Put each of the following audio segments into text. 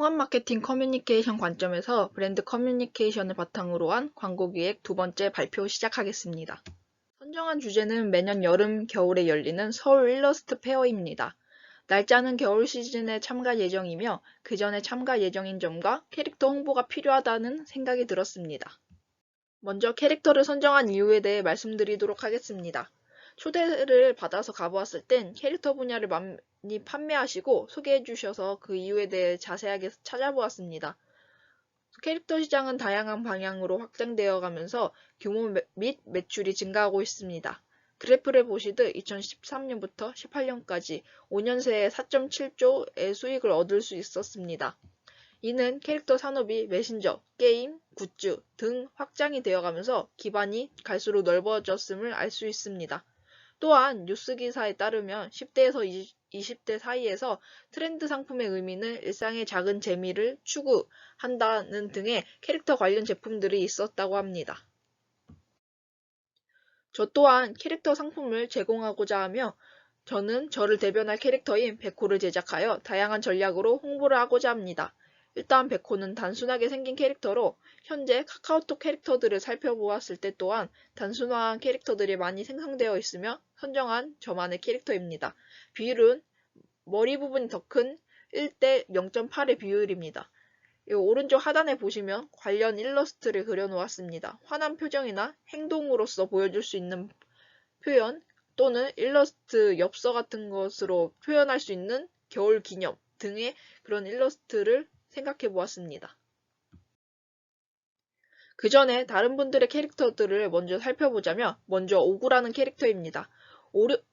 통합 마케팅 커뮤니케이션 관점에서 브랜드 커뮤니케이션을 바탕으로 한 광고 기획 두 번째 발표 시작하겠습니다. 선정한 주제는 매년 여름, 겨울에 열리는 서울 일러스트 페어입니다. 날짜는 겨울 시즌에 참가 예정이며 그 전에 참가 예정인 점과 캐릭터 홍보가 필요하다는 생각이 들었습니다. 먼저 캐릭터를 선정한 이유에 대해 말씀드리도록 하겠습니다. 초대를 받아서 가보았을 땐 캐릭터 분야를 많이 판매하시고 소개해 주셔서 그 이유에 대해 자세하게 찾아보았습니다. 캐릭터 시장은 다양한 방향으로 확장되어 가면서 규모 및 매출이 증가하고 있습니다. 그래프를 보시듯 2013년부터 18년까지 5년 새에 4.7조의 수익을 얻을 수 있었습니다. 이는 캐릭터 산업이 메신저, 게임, 굿즈 등 확장이 되어가면서 기반이 갈수록 넓어졌음을 알 수 있습니다. 또한 뉴스 기사에 따르면 10대에서 20대 사이에서 트렌드 상품의 의미는 일상의 작은 재미를 추구한다는 등의 캐릭터 관련 제품들이 있었다고 합니다. 저 또한 캐릭터 상품을 제공하고자 하며 저는 저를 대변할 캐릭터인 백호를 제작하여 다양한 전략으로 홍보를 하고자 합니다. 일단 백호는 단순하게 생긴 캐릭터로 현재 카카오톡 캐릭터들을 살펴보았을 때 또한 단순화한 캐릭터들이 많이 생성되어 있으며 선정한 저만의 캐릭터입니다. 비율은 머리 부분이 더 큰 1대 0.8의 비율입니다. 오른쪽 하단에 보시면 관련 일러스트를 그려놓았습니다. 화난 표정이나 행동으로서 보여줄 수 있는 표현 또는 일러스트 엽서 같은 것으로 표현할 수 있는 겨울 기념 등의 그런 일러스트를 생각해 보았습니다. 그 전에 다른 분들의 캐릭터들을 먼저 살펴보자면 먼저 오구라는 캐릭터입니다.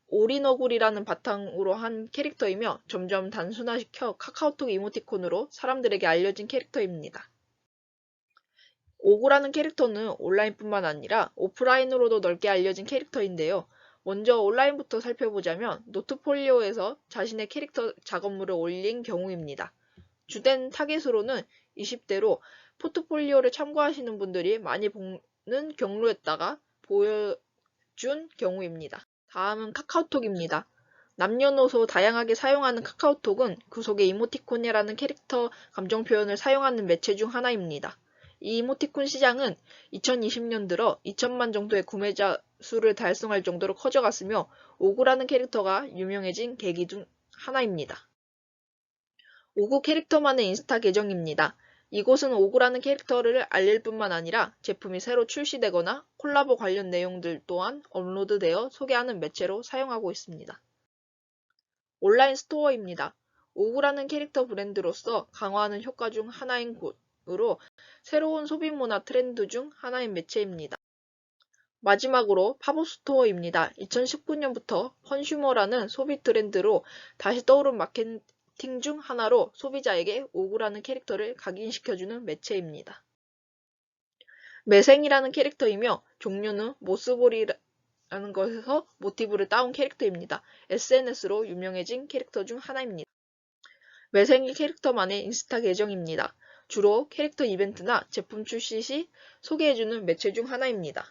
오리너구리라는 바탕으로 한 캐릭터이며 점점 단순화시켜 카카오톡 이모티콘으로 사람들에게 알려진 캐릭터입니다. 오구라는 캐릭터는 온라인뿐만 아니라 오프라인으로도 넓게 알려진 캐릭터인데요. 먼저 온라인부터 살펴보자면 노트폴리오에서 자신의 캐릭터 작업물을 올린 경우입니다. 주된 타겟으로는 20대로 포트폴리오를 참고하시는 분들이 많이 보는 경로에다가 보여준 경우입니다. 다음은 카카오톡입니다. 남녀노소 다양하게 사용하는 카카오톡은 그 속에 이모티콘이라는 캐릭터 감정 표현을 사용하는 매체 중 하나입니다. 이 이모티콘 시장은 2020년 들어 2천만 정도의 구매자 수를 달성할 정도로 커져갔으며 오구라는 캐릭터가 유명해진 계기 중 하나입니다. 오구 캐릭터만의 인스타 계정입니다. 이곳은 오구라는 캐릭터를 알릴 뿐만 아니라 제품이 새로 출시되거나 콜라보 관련 내용들 또한 업로드되어 소개하는 매체로 사용하고 있습니다. 온라인 스토어입니다. 오구라는 캐릭터 브랜드로서 강화하는 효과 중 하나인 곳으로 새로운 소비 문화 트렌드 중 하나인 매체입니다. 마지막으로 팝업 스토어입니다. 2019년부터 컨슈머라는 소비 트렌드로 다시 떠오른 마케팅 중 하나로 소비자에게 오구라는 캐릭터를 각인시켜주는 매체입니다. 매생이라는 캐릭터이며 종류는 모스볼이라는 것에서 모티브를 따온 캐릭터입니다. SNS로 유명해진 캐릭터 중 하나입니다. 매생이 캐릭터만의 인스타 계정입니다. 주로 캐릭터 이벤트나 제품 출시 시 소개해주는 매체 중 하나입니다.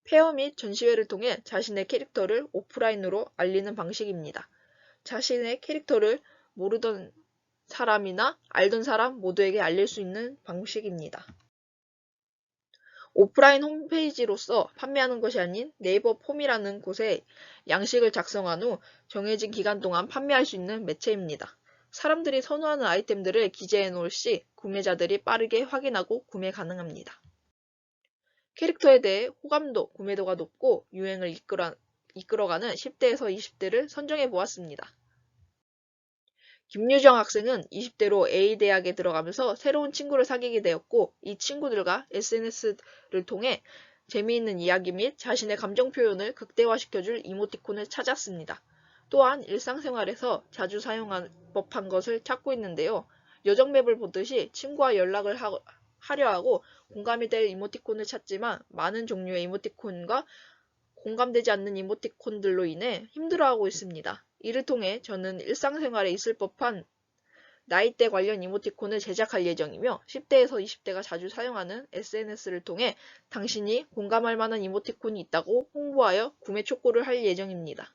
페어 및 전시회를 통해 자신의 캐릭터를 오프라인으로 알리는 방식입니다. 자신의 캐릭터를 모르던 사람이나 알던 사람 모두에게 알릴 수 있는 방식입니다. 오프라인 홈페이지로서 판매하는 것이 아닌 네이버 폼이라는 곳에 양식을 작성한 후 정해진 기간 동안 판매할 수 있는 매체입니다. 사람들이 선호하는 아이템들을 기재해 놓을 시 구매자들이 빠르게 확인하고 구매 가능합니다. 캐릭터에 대해 호감도, 구매도가 높고 유행을 이끌어가는 10대에서 20대를 선정해 보았습니다. 김유정 학생은 20대로 A대학에 들어가면서 새로운 친구를 사귀게 되었고 이 친구들과 SNS를 통해 재미있는 이야기 및 자신의 감정 표현을 극대화시켜줄 이모티콘을 찾았습니다. 또한 일상생활에서 자주 사용할 법한 것을 찾고 있는데요. 여정맵을 보듯이 친구와 연락을 하려 하고 공감이 될 이모티콘을 찾지만 많은 종류의 이모티콘과 공감되지 않는 이모티콘들로 인해 힘들어하고 있습니다. 이를 통해 저는 일상생활에 있을 법한 나이대 관련 이모티콘을 제작할 예정이며 10대에서 20대가 자주 사용하는 SNS를 통해 당신이 공감할 만한 이모티콘이 있다고 홍보하여 구매 촉구를 할 예정입니다.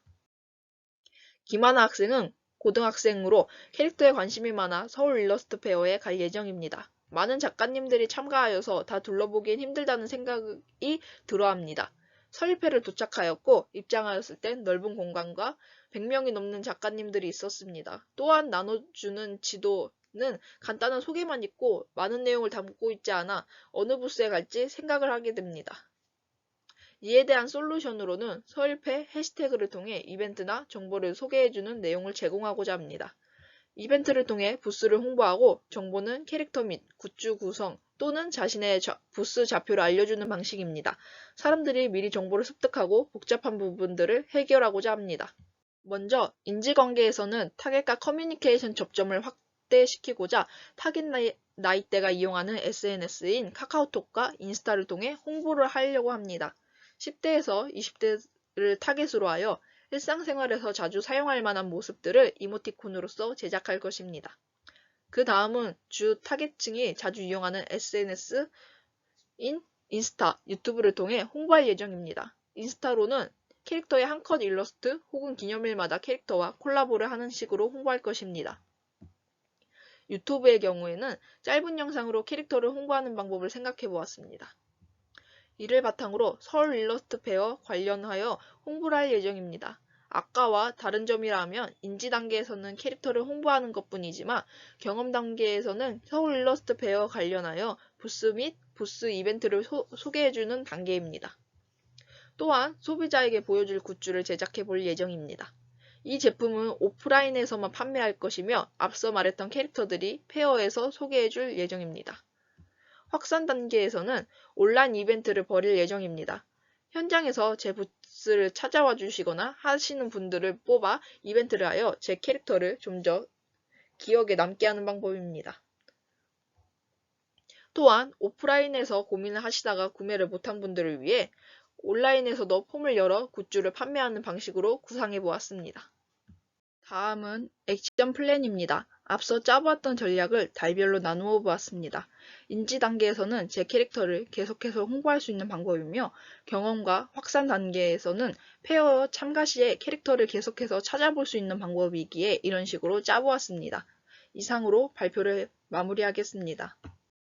김하나 학생은 고등학생으로 캐릭터에 관심이 많아 서울 일러스트 페어에 갈 예정입니다. 많은 작가님들이 참가하여서 다 둘러보기엔 힘들다는 생각이 들어합니다. 서울패를 도착하였고 입장하였을 땐 넓은 공간과 100명이 넘는 작가님들이 있었습니다. 또한 나눠주는 지도는 간단한 소개만 있고 많은 내용을 담고 있지 않아 어느 부스에 갈지 생각을 하게 됩니다. 이에 대한 솔루션으로는 서울패 해시태그를 통해 이벤트나 정보를 소개해주는 내용을 제공하고자 합니다. 이벤트를 통해 부스를 홍보하고 정보는 캐릭터 및 굿즈 구성 또는 자신의 부스 좌표를 알려주는 방식입니다. 사람들이 미리 정보를 습득하고 복잡한 부분들을 해결하고자 합니다. 먼저 인지관계에서는 타겟과 커뮤니케이션 접점을 확대시키고자 타겟 나이대가 이용하는 SNS인 카카오톡과 인스타를 통해 홍보를 하려고 합니다. 10대에서 20대를 타겟으로 하여 일상생활에서 자주 사용할 만한 모습들을 이모티콘으로써 제작할 것입니다. 그 다음은 주 타겟층이 자주 이용하는 SNS인 인스타, 유튜브를 통해 홍보할 예정입니다. 인스타로는 캐릭터의 한 컷 일러스트 혹은 기념일마다 캐릭터와 콜라보를 하는 식으로 홍보할 것입니다. 유튜브의 경우에는 짧은 영상으로 캐릭터를 홍보하는 방법을 생각해 보았습니다. 이를 바탕으로 서울 일러스트 페어 관련하여 홍보를 할 예정입니다. 아까와 다른 점이라면 인지 단계에서는 캐릭터를 홍보하는 것뿐이지만 경험 단계에서는 서울 일러스트 페어 관련하여 부스 및 부스 이벤트를 소개해주는 단계입니다. 또한 소비자에게 보여줄 굿즈를 제작해 볼 예정입니다. 이 제품은 오프라인에서만 판매할 것이며 앞서 말했던 캐릭터들이 페어에서 소개해줄 예정입니다. 확산 단계에서는 온라인 이벤트를 벌일 예정입니다. 현장에서 제 부스를 찾아와 주시거나 하시는 분들을 뽑아 이벤트를 하여 제 캐릭터를 좀 더 기억에 남게 하는 방법입니다. 또한 오프라인에서 고민을 하시다가 구매를 못한 분들을 위해 온라인에서도 폼을 열어 굿즈를 판매하는 방식으로 구상해 보았습니다. 다음은 액션 플랜입니다. 앞서 짜보았던 전략을 달별로 나누어 보았습니다. 인지 단계에서는 제 캐릭터를 계속해서 홍보할 수 있는 방법이며 경험과 확산 단계에서는 페어 참가 시에 캐릭터를 계속해서 찾아볼 수 있는 방법이기에 이런 식으로 짜보았습니다. 이상으로 발표를 마무리하겠습니다.